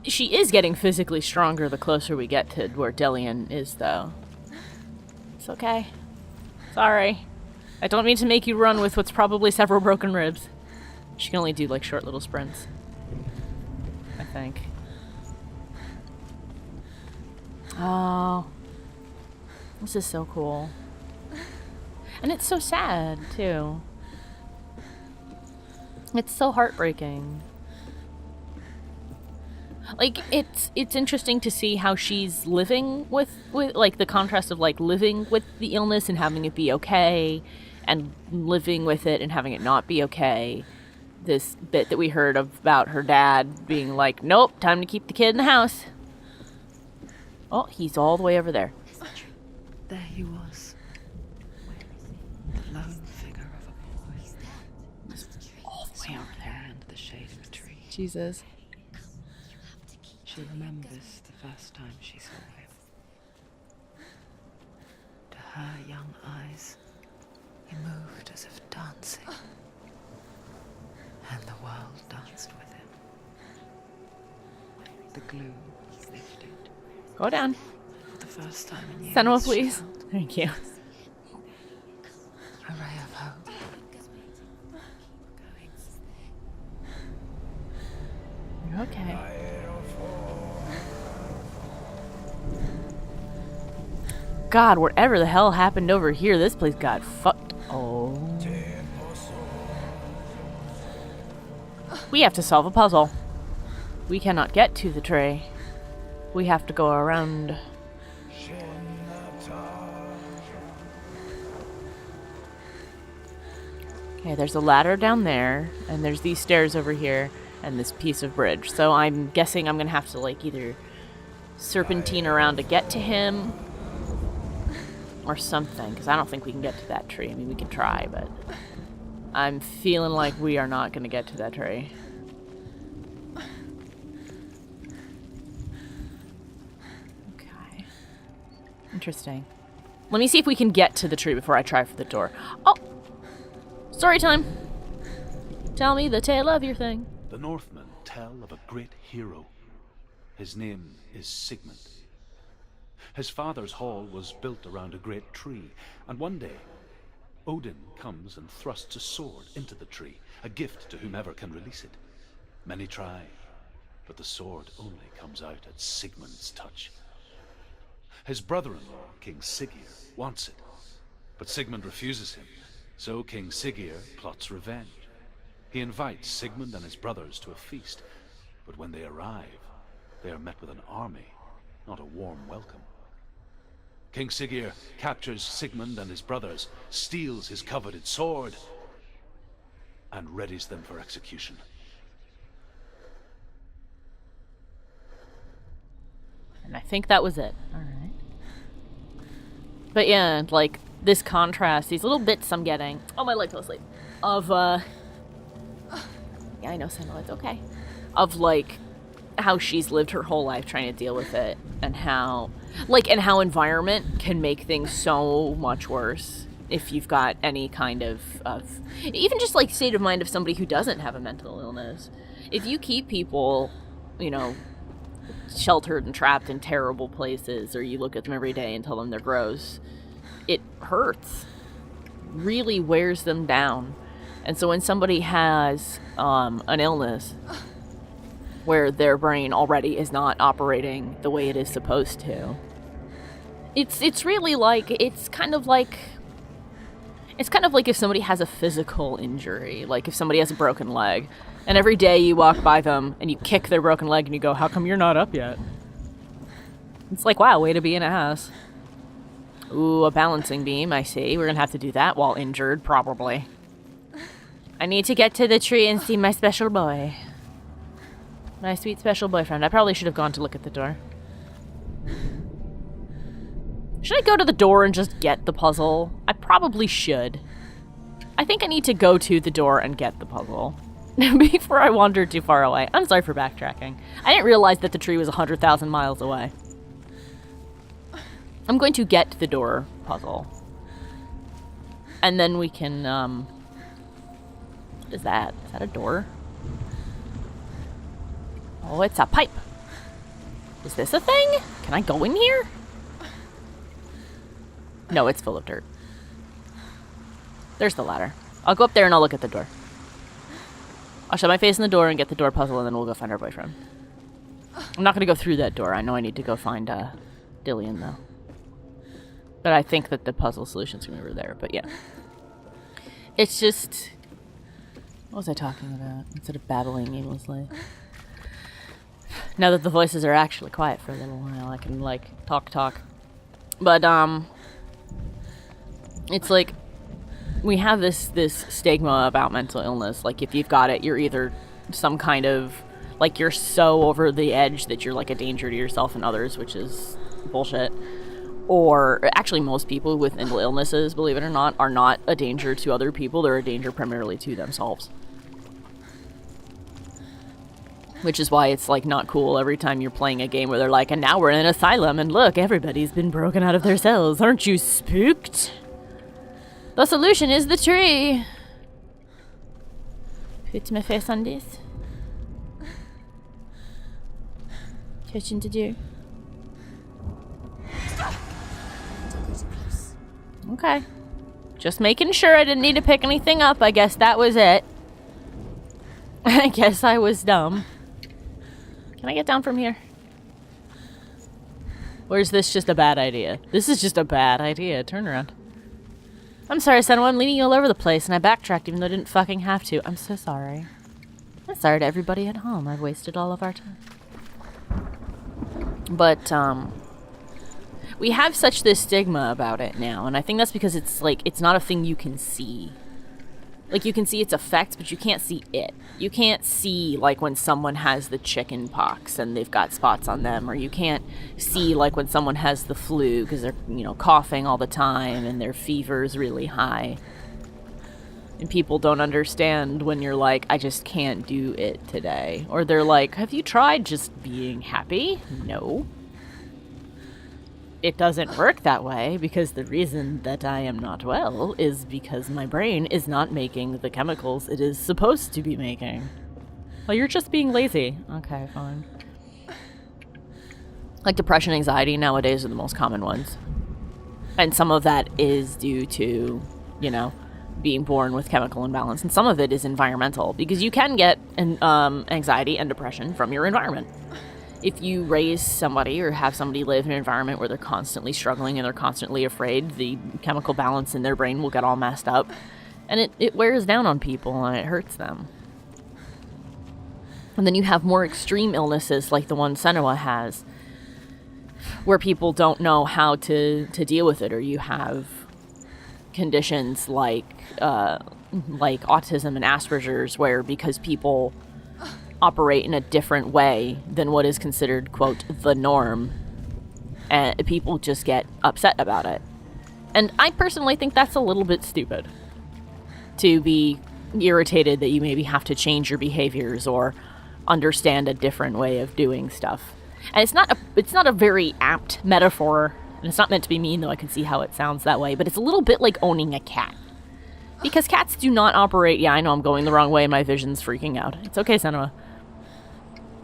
She is getting physically stronger the closer we get to where Dillion is, though. It's okay. Sorry. I don't mean to make you run with what's probably several broken ribs. She can only do, like, short little sprints. I think. Oh. This is so cool. And it's so sad, too. It's so heartbreaking. Like, it's interesting to see how she's living with like, the contrast of, like, living with the illness and having it be okay, and living with it and having it not be okay. This bit that we heard about her dad being like, nope, time to keep the kid in the house. Oh, he's all the way over there. There he was. The lone figure of a boy. All the way over there. Under the shade of a tree. Jesus. She remembers the first time she saw him. To her young eyes, he moved as if dancing. And the world danced with him. The glue lifted. Go down. For the first time in years. Senua, please. Thank you. A ray of hope. You're okay. God, whatever the hell happened over here, this place got fucked. Oh. We have to solve a puzzle. We cannot get to the tray. We have to go around. Okay, there's a ladder down there, and there's these stairs over here, and this piece of bridge. So I'm guessing I'm gonna have to, like, either serpentine around to get to him, or something, because I don't think we can get to that tree. I mean, we can try, but I'm feeling like we are not going to get to that tree. Okay. Interesting. Let me see if we can get to the tree before I try for the door. Oh! Story time! Tell me the tale of your thing. The Northmen tell of a great hero. His name is Sigmund. His father's hall was built around a great tree, and one day, Odin comes and thrusts a sword into the tree, a gift to whomever can release it. Many try, but the sword only comes out at Sigmund's touch. His brother-in-law, King Siggeir, wants it, but Sigmund refuses him, so King Siggeir plots revenge. He invites Sigmund and his brothers to a feast, but when they arrive, they are met with an army, not a warm welcome. King Siggeir captures Sigmund and his brothers, steals his coveted sword, and readies them for execution. And I think that was it. Alright. But yeah, like, this contrast, these little bits I'm getting... Oh, my leg fell asleep. Of, Yeah, I know, Senua, it's okay. Of, like, how she's lived her whole life trying to deal with it, and how... Like, and how environment can make things so much worse if you've got any kind of even just, like, state of mind of somebody who doesn't have a mental illness. If you keep people, you know, sheltered and trapped in terrible places, or you look at them every day and tell them they're gross, it hurts. Really wears them down. And so when somebody has an illness where their brain already is not operating the way it is supposed to, it's really like, it's kind of like if somebody has a physical injury, like if somebody has a broken leg, and every day you walk by them and you kick their broken leg and you go, how come you're not up yet? It's like, wow, way to be an ass. Ooh, a balancing beam, I see. We're gonna have to do that while injured, probably. I need to get to the tree and see my special boy. My sweet special boyfriend. I probably should have gone to look at the door. Should I go to the door and just get the puzzle? I probably should. I think I need to go to the door and get the puzzle before I wander too far away. I'm sorry for backtracking. I didn't realize that the tree was 100,000 miles away. I'm going to get the door puzzle. And then we can, what is that? Is that a door? Oh, it's a pipe. Is this a thing? Can I go in here? No, it's full of dirt. There's the ladder. I'll go up there and I'll look at the door. I'll shove my face in the door and get the door puzzle, and then we'll go find our boyfriend. I'm not going to go through that door. I know I need to go find Dillion, though. But I think that the puzzle solution's going to be over there. But yeah. It's just... What was I talking about? Instead of babbling aimlessly. Now that the voices are actually quiet for a little while, I can, like, talk. But, it's like... We have this stigma about mental illness. Like, if you've got it, you're either some kind of... Like, you're so over the edge that you're, like, a danger to yourself and others, which is bullshit. Or, actually, most people with mental illnesses, believe it or not, are not a danger to other people. They're a danger primarily to themselves. Which is why it's, like, not cool every time you're playing a game where they're like, and now we're in an asylum, and look, everybody's been broken out of their cells. Aren't you spooked? The solution is the tree. Put my face on this. Touching to do. Okay. Just making sure I didn't need to pick anything up. I guess that was it. I guess I was dumb. Can I get down from here? Or is this just a bad idea? This is just a bad idea. Turn around. I'm sorry, Senua. I'm leading you all over the place, and I backtracked even though I didn't fucking have to. I'm so sorry. I'm sorry to everybody at home. I've wasted all of our time. But, we have such this stigma about it now, and I think that's because it's, like, it's not a thing you can see. Like, you can see its effects, but you can't see it. You can't see, like, when someone has the chicken pox and they've got spots on them, or you can't see, like, when someone has the flu because they're, you know, coughing all the time and their fever's really high. And people don't understand when you're like, I just can't do it today. Or they're like, have you tried just being happy? No. It doesn't work that way, because the reason that I am not well is because my brain is not making the chemicals it is supposed to be making. Well, you're just being lazy. Okay, fine. Like, depression, anxiety nowadays are the most common ones. And some of that is due to, you know, being born with chemical imbalance. And some of it is environmental, because you can get anxiety and depression from your environment. If you raise somebody or have somebody live in an environment where they're constantly struggling and they're constantly afraid, the chemical balance in their brain will get all messed up. And it wears down on people and it hurts them. And then you have more extreme illnesses like the one Senua has, where people don't know how to deal with it. Or you have conditions like autism and Asperger's, where because people operate in a different way than what is considered, quote, the norm, and people just get upset about it. And I personally think that's a little bit stupid, to be irritated that you maybe have to change your behaviors or understand a different way of doing stuff. And it's not a very apt metaphor, and it's not meant to be mean, though I can see how it sounds that way, but it's a little bit like owning a cat. Because cats do not operate... Yeah, I know I'm going the wrong way and my vision's freaking out. It's okay, Senua.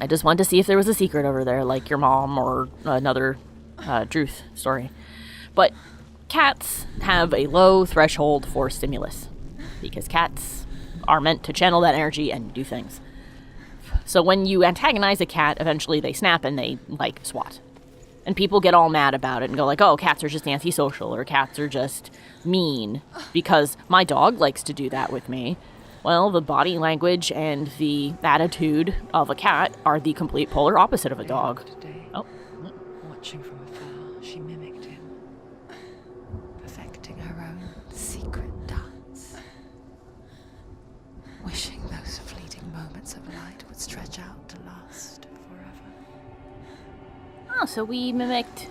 I just wanted to see if there was a secret over there, like your mom or another Druth story. But cats have a low threshold for stimulus, because cats are meant to channel that energy and do things. So when you antagonize a cat, eventually they snap and they, like, swat. And people get all mad about it and go like, oh, cats are just antisocial, or cats are just mean, because my dog likes to do that with me. Well, the body language and the attitude of a cat are the complete polar opposite of a dog. Oh. Watching from afar, she mimicked him, perfecting her own secret dance, wishing those fleeting moments of light would stretch out to last forever. Oh, so we mimicked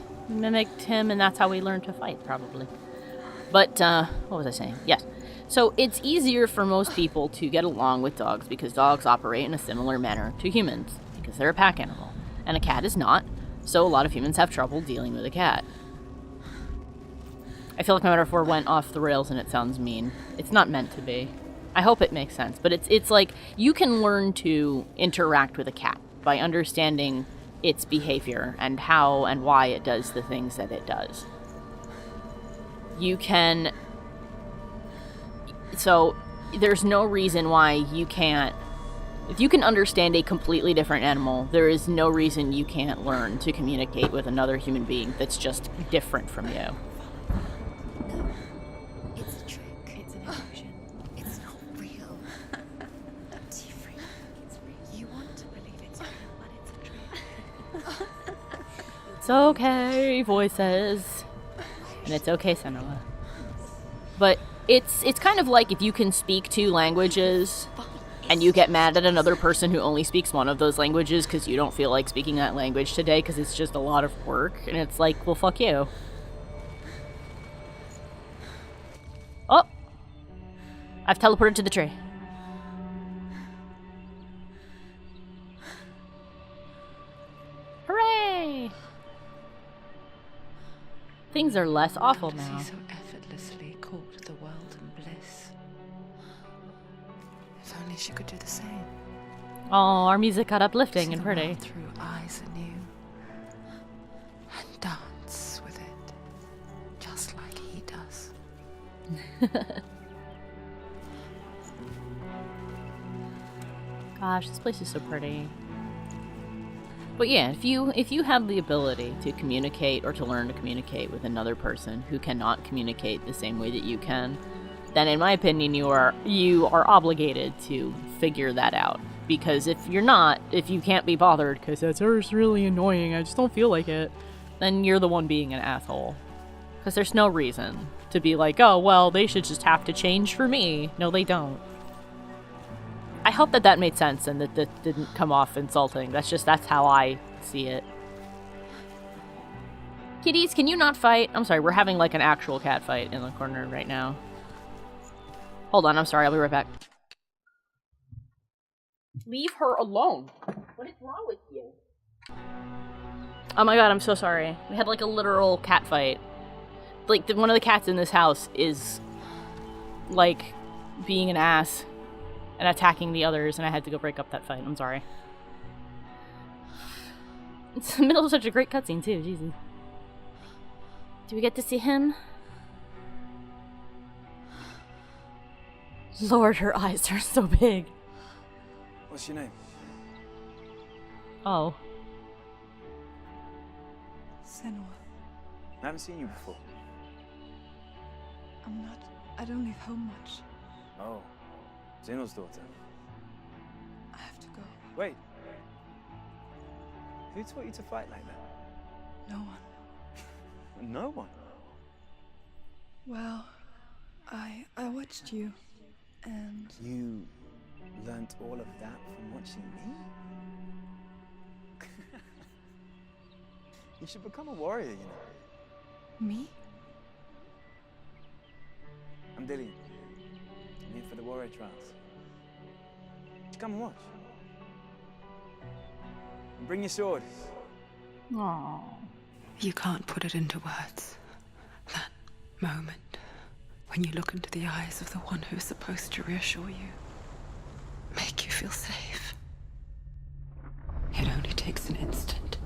him, and that's how we learned to fight, probably. But, what was I saying? Yes. So it's easier for most people to get along with dogs because dogs operate in a similar manner to humans, because they're a pack animal. And a cat is not, so a lot of humans have trouble dealing with a cat. I feel like my metaphor went off the rails and it sounds mean. It's not meant to be. I hope it makes sense, but it's like you can learn to interact with a cat by understanding its behavior and how and why it does the things that it does. You can... So, there's no reason why you can't... If you can understand a completely different animal, there is no reason you can't learn to communicate with another human being that's just different from you. It's a trick. It's an illusion. It's not real. You want to believe it's real, but it's a trick. It's okay, voices. And it's okay, Senua. But it's kind of like if you can speak 2 languages and you get mad at another person who only speaks one of those languages because you don't feel like speaking that language today because it's just a lot of work, and it's like, well, fuck you. Oh! I've teleported to the tree. Hooray! Things are less awful How does now. he so effortlessly caught the world in bliss? If only she could do the same. Oh, our music got uplifting See and the pretty. world through eyes anew, and dance with it, just like he does. Gosh, this place is so pretty. But yeah, if you have the ability to communicate or to learn to communicate with another person who cannot communicate the same way that you can, then in my opinion you are obligated to figure that out. Because if you can't be bothered because that's really annoying, I just don't feel like it, then you're the one being an asshole. Because there's no reason to be like, oh, well, they should just have to change for me. No, they don't. I hope that made sense and that didn't come off insulting. That's how I see it. Kitties, can you not fight? I'm sorry, we're having like an actual cat fight in the corner right now. Hold on, I'm sorry, I'll be right back. Leave her alone. What is wrong with you? Oh my god, I'm so sorry. We had like a literal cat fight. Like, one of the cats in this house is like being an ass and attacking the others, and I had to go break up that fight. I'm sorry. It's in the middle of such a great cutscene, too. Jesus. Do we get to see him? Lord, her eyes are so big. What's your name? Oh. Senua. I haven't seen you before. I don't leave home much. Oh, Zeno's daughter. I have to go. Wait. Who taught you to fight like that? No one. No one. Well, I watched you, and You learnt all of that from watching me? You should become a warrior, you know. me? I'm Dillion. I'm here for the warrior trials. Just come and watch. And bring your sword. Aww. You can't put it into words. That moment when you look into the eyes of the one who is supposed to reassure you, make you feel safe. It only takes an instant.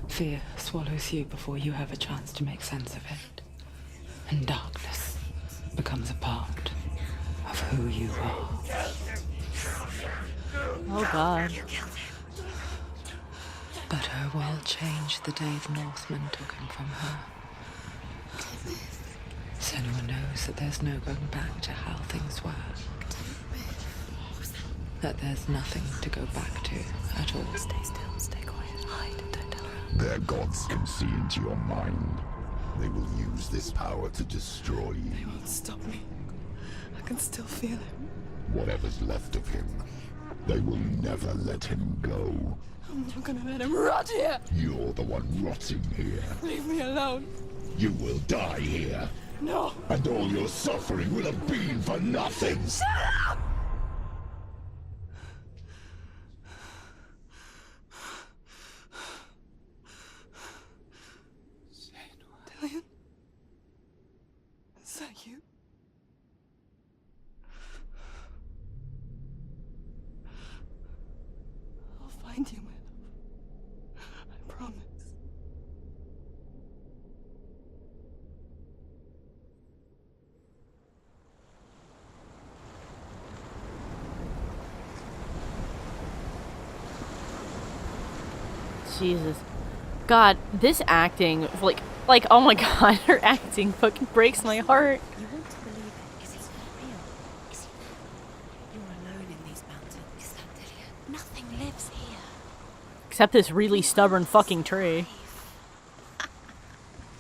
Fear swallows you before you have a chance to make sense of it. And darkness becomes a part of who you are. Oh god. But her world changed the day the Northmen took him from her. Senua knows that there's no going back to how things were. That there's nothing to go back to at all. Stay still, stay quiet, hide, don't tell her. Their gods can see into your mind. They will use this power to destroy you. They won't stop me. I can still feel him. Whatever's left of him, they will never let him go. I'm not gonna let him rot here. You're the one rotting here. Leave me alone. You will die here. No. And all your suffering will have been for nothing. Shut up! Dillion? Is that you? I'll find you, my love. I Jesus. God, this acting, like, oh my god, her acting fucking breaks my heart. You want to believe it because it's not real. Is it there? You're alone in these mountains. Is that Dillion? Nothing lives here. Except this really stubborn fucking tree.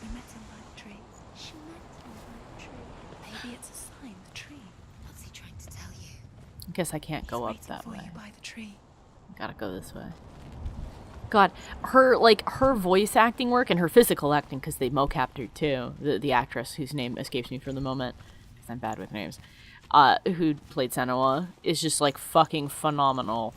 We met him by the tree. She met him by the tree. Maybe it's a sign, the tree. What's he trying to tell you? I guess I can't go up that For way. you by the tree. Gotta go this way. God, her voice acting work and her physical acting, because they mocapped her too. The actress whose name escapes me for the moment, because I'm bad with names, who played Senua, is just like fucking phenomenal.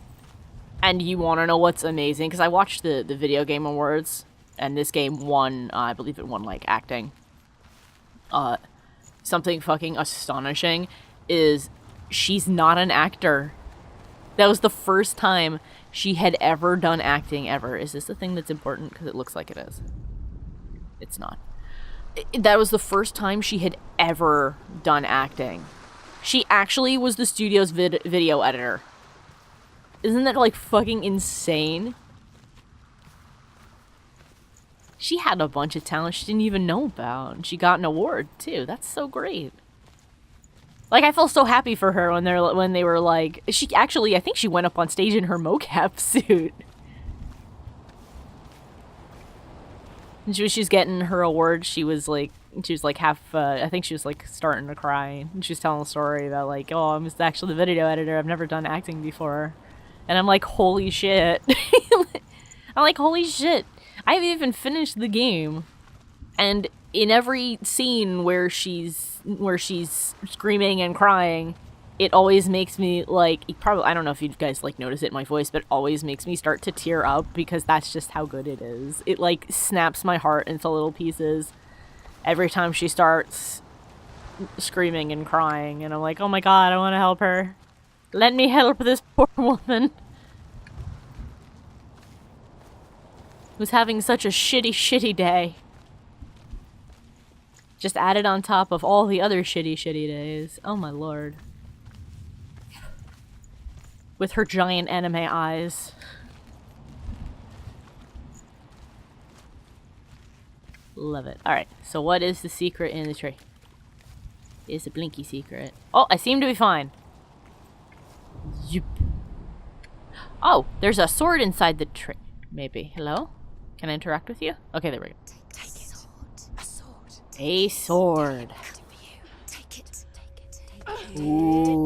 And you want to know what's amazing? Because I watched the video game awards, and this game won, I believe it won like acting. Something fucking astonishing is she's not an actor. That was the first time she had ever done acting ever. Is this the thing that's important? Because it looks like it is. It's not. That was the first time she had ever done acting. She actually was the studio's video editor. Isn't that like fucking insane? She had a bunch of talent she didn't even know about. And she got an award too. That's so great. Like, I felt so happy for her when they were like, she actually, I think she went up on stage in her mocap suit. And she's getting her award. She was like half, I think she was like starting to cry. And she was telling a story about like, oh, I'm actually the video editor. I've never done acting before. And I'm like, holy shit. I'm like, holy shit. I haven't even finished the game. And in every scene where she's screaming and crying, it always makes me like, I don't know if you guys like notice it in my voice, but it always makes me start to tear up because that's just how good it is. It like snaps my heart into little pieces every time she starts screaming and crying, and I'm like, oh my god, I want to help her. Let me help this poor woman who's having such a shitty day. Just added on top of all the other shitty days. Oh my lord. With her giant anime eyes. Love it. Alright, so what is the secret in the tree? It's a blinky secret. Oh, I seem to be fine. Zoop. Oh, there's a sword inside the tree. Maybe. Hello? Can I interact with you? Okay, there we go. Take it. A sword. A sword. Take it. Take it. Ooh.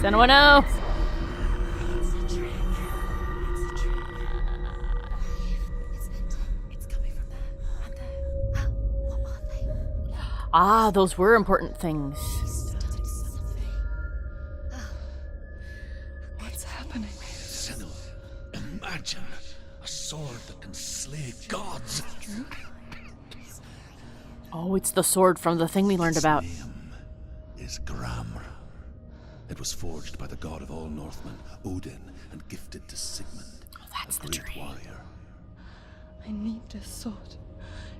Senua, no! It's coming from there and there. What are they? Ah, those were important things. Started something. What's happening? Senua, imagine a sword that can slay gods. Oh, it's the sword from the thing we learned about. Its name is Gramr. It was forged by the god of all Northmen, Odin, and gifted to Sigmund, that's a the great tree. warrior. I need this sword.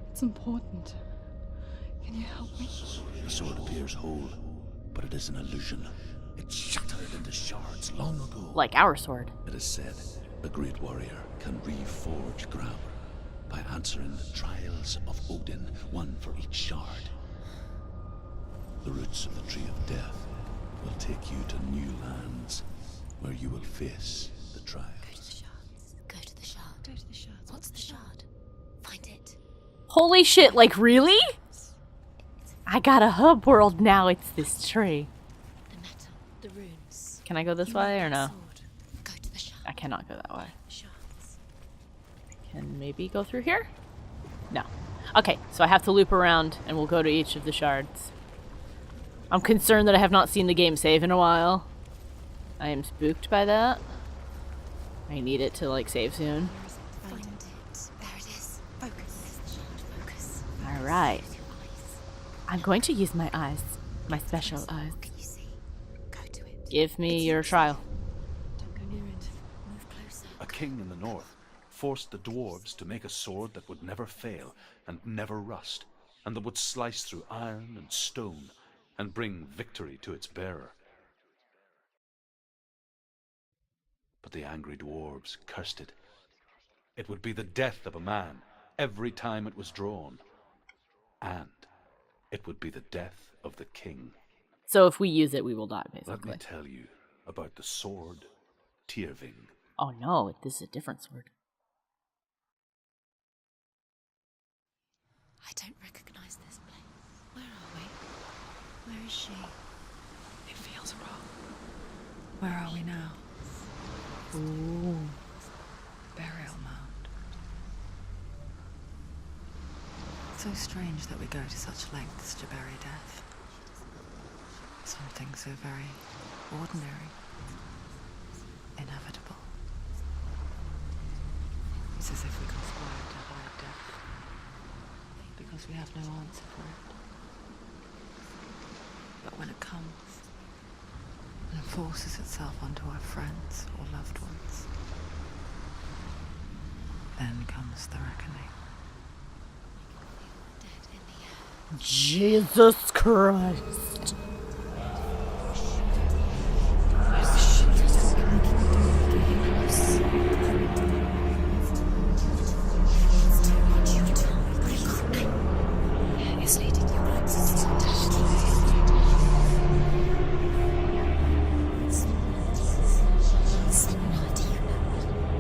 It's important. Can you help me? The sword appears whole, but it is an illusion. It shattered into shards long ago. Like our sword. It is said a great warrior can reforge Gramr by answering the trials of Odin, one for each shard. The roots of the Tree of Death will take you to new lands where you will face the trials. Go to the shard. Go to the shard. What's the shard? Find it. Holy shit, like really? I got a hub world now, it's this tree. The metal. The runes. Can I go this way or no? Go to the shard. I cannot go that way. Shards. Can maybe go through here? No. Okay, so I have to loop around and we'll go to each of the shards. I'm concerned that I have not seen the game save in a while. I am spooked by that. I need it to like save soon. Find it. There it is. Focus. Focus. Alright. I'm going to use my eyes. My special eyes. What can you see? Go to it. Give me your trial. Don't go near it. Move closer. A king in the north forced the dwarves to make a sword that would never fail and never rust, and that would slice through iron and stone and bring victory to its bearer. But the angry dwarves cursed it. It would be the death of a man every time it was drawn, and it would be the death of the king. So if we use it, we will die, basically. Let me tell you about the sword Tyrving. Oh no, this is a different sword. I don't recognize this place. Where are we? Where is she? It feels wrong. Where are we now? Ooh. Burial mound. So strange that we go to such lengths to bury death. Something so very ordinary, inevitable. It's as if we conspire to hide death, because we have no answer for it. But when it comes and forces itself onto our friends or loved ones, then comes the reckoning. Jesus Christ.